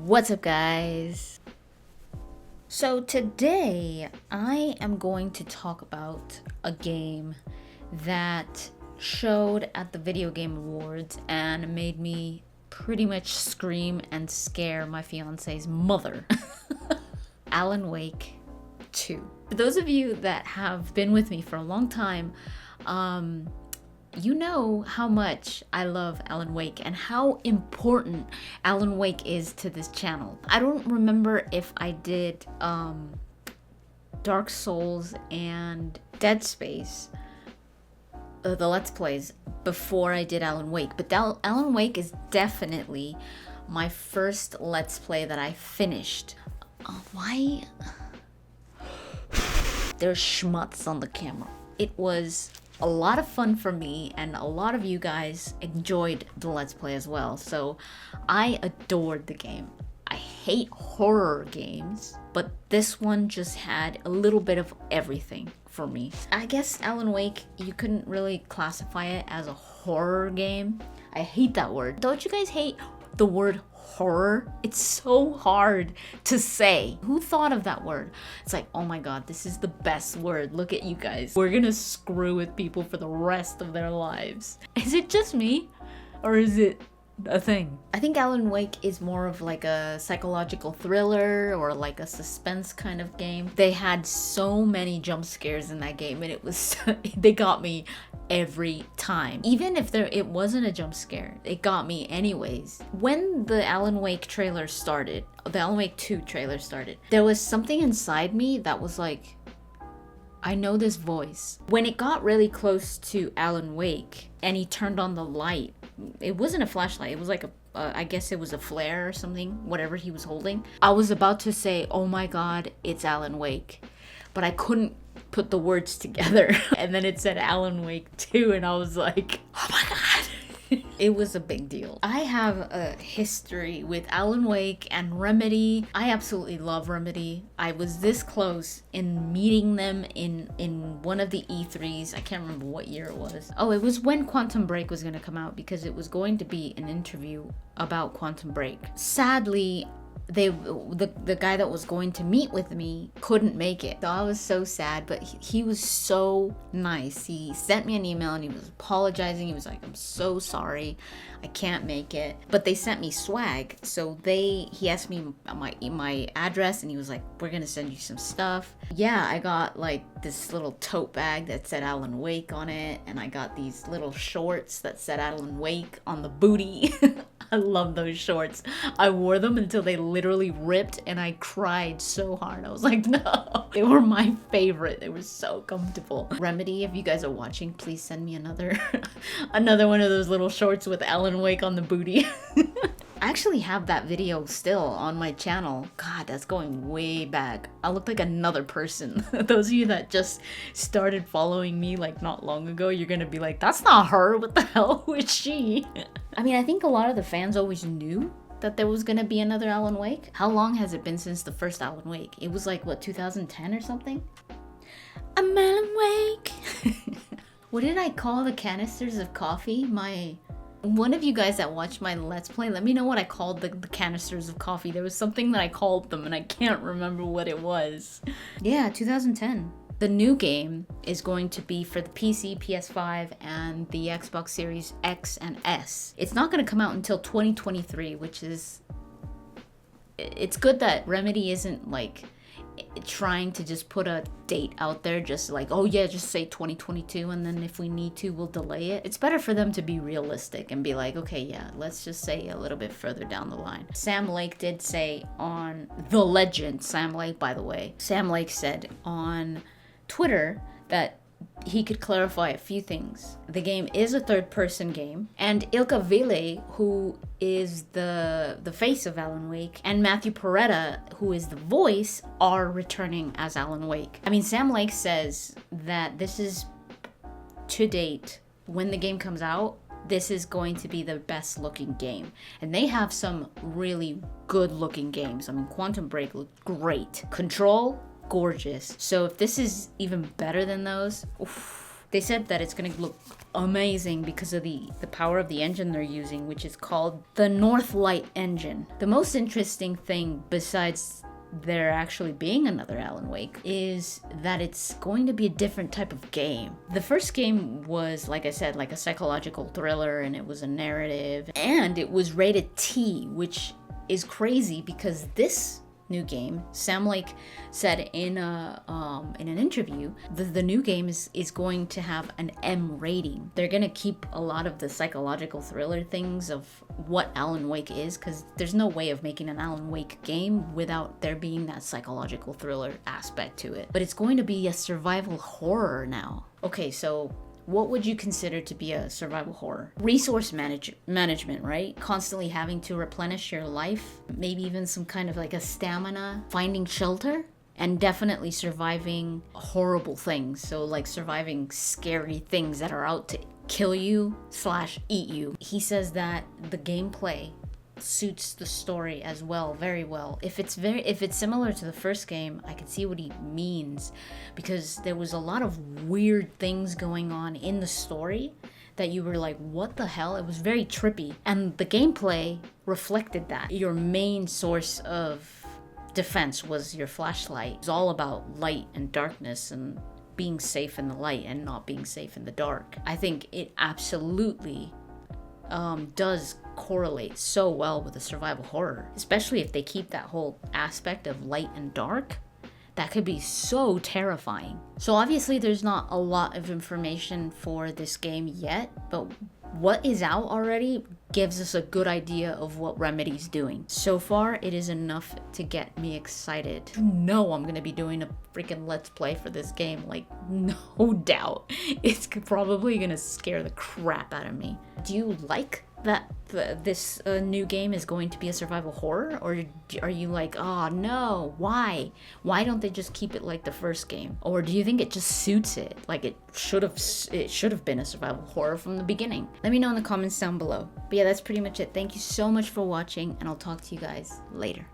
What's up, guys? So today I am going to talk about a game that showed at the Video Game Awards and made me pretty much scream and scare my fiance's mother. Alan Wake 2. For those of you that have been with me for a long time, you know how much I love Alan Wake and how important Alan Wake is to this channel. I don't remember if I did Dark Souls and Dead Space, the Let's Plays, before I did Alan Wake, but Alan Wake is definitely my first Let's Play that I finished. Why? There's schmutz on the camera. It was a lot of fun for me, and a lot of you guys enjoyed the Let's Play as well, so I adored the game. I hate horror games, but this one just had a little bit of everything for me. I guess Alan Wake, you couldn't really classify it as a horror game. I hate that word. Don't you guys hate the word horror? It's so hard to say. Who thought of that word? It's like, oh my god, this is the best word. Look at you guys. We're gonna screw with people for the rest of their lives. Is it just me? Or is it a thing? I think Alan Wake is more of like a psychological thriller or like a suspense kind of game. They had so many jump scares in that game, and it was they got me every time. Even if it wasn't a jump scare, it got me anyways. When the Alan Wake trailer started, the Alan Wake 2 trailer started, there was something inside me that was like, I know this voice. When it got really close to Alan Wake and he turned on the light, it wasn't a flashlight, it was like I guess it was a flare or something, whatever he was holding. I was about to say, oh my god, it's Alan Wake, but I couldn't put the words together. And then it said Alan Wake 2, and I was like, oh my god. It was a big deal. I have a history with Alan Wake and Remedy. I absolutely love Remedy. I was this close in meeting them in one of the E3s. I can't remember what year it was. Oh, it was when Quantum Break was going to come out, because it was going to be an interview about Quantum Break. Sadly, the guy that was going to meet with me couldn't make it, so I was so sad. But he was so nice. He sent me an email and he was apologizing. He was like, I'm so sorry, I can't make it. But they sent me swag, so he asked me my address, and he was like, we're gonna send you some stuff. Yeah, I got like this little tote bag that said Alan Wake on it, and I got these little shorts that said Alan Wake on the booty. I love those shorts. I wore them until they literally ripped, and I cried so hard. I was like, no. They were my favorite. They were so comfortable. Remedy, if you guys are watching, please send me another one of those little shorts with Alan Wake on the booty. I actually have that video still on my channel. God, that's going way back. I look like another person. Those of you that just started following me like not long ago, you're gonna be like, that's not her. What the hell? Who is she? I mean, I think a lot of the fans always knew that there was gonna be another Alan Wake. How long has it been since the first Alan Wake? It was like, what, 2010 or something? I'm Alan Wake. What did I call the canisters of coffee? One of you guys that watched my Let's Play, let me know what I called the canisters of coffee. There was something that I called them, and I can't remember what it was. Yeah, 2010. The new game is going to be for the PC, PS5, and the Xbox Series X and S. It's not going to come out until 2023, which is... It's good that Remedy isn't like trying to just put a date out there, just like, oh yeah, just say 2022, and then if we need to, we'll delay it. It's better for them to be realistic and be like, okay, yeah, let's just say a little bit further down the line. Sam Lake did say on The Legend, Sam Lake, by the way, Sam Lake said on Twitter that he could clarify a few things. The game is a third-person game, and Ilka Ville, who is the face of Alan Wake, and Matthew Peretta, who is the voice, are returning as Alan Wake. I mean, Sam Lake says that this is, to date, when the game comes out, this is going to be the best looking game. And they have some really good looking games. I mean, Quantum Break looked great. Control, gorgeous. So if this is even better than those, oof, They said that it's gonna look amazing because of the power of the engine they're using, which is called the Northlight engine. The most interesting thing, besides there actually being another Alan Wake, is that it's going to be a different type of game. The first game was, like I said, like a psychological thriller, and it was a narrative, and it was rated T, which is crazy because this new game, Sam Lake said in an interview, the new game is going to have an M rating. They're gonna keep a lot of the psychological thriller things of what Alan Wake is, because there's no way of making an Alan Wake game without there being that psychological thriller aspect to it. But it's going to be a survival horror now. Okay, so what would you consider to be a survival horror? Resource management, right? Constantly having to replenish your life, maybe even some kind of like a stamina, finding shelter, and definitely surviving horrible things. So like surviving scary things that are out to kill you / eat you. He says that the gameplay suits the story as well, very well. If it's similar to the first game, I can see what he means, because there was a lot of weird things going on in the story that you were like, what the hell? It was very trippy, and the gameplay reflected that. Your main source of defense was your flashlight. It was all about light and darkness and being safe in the light and not being safe in the dark. I think it absolutely does correlate so well with a survival horror, especially if they keep that whole aspect of light and dark. That could be so terrifying. So obviously there's not a lot of information for this game yet, but what is out already gives us a good idea of what Remedy's doing. So far, it is enough to get me excited. You know I'm gonna be doing a freaking Let's Play for this game, like no doubt. It's probably gonna scare the crap out of me. Do you like that this new game is going to be a survival horror, or are you like, oh no, why don't they just keep it like the first game? Or do you think it just suits it, like it should have been a survival horror from the beginning? Let me know in the comments down below. But yeah, that's pretty much it. Thank you so much for watching, and I'll talk to you guys later.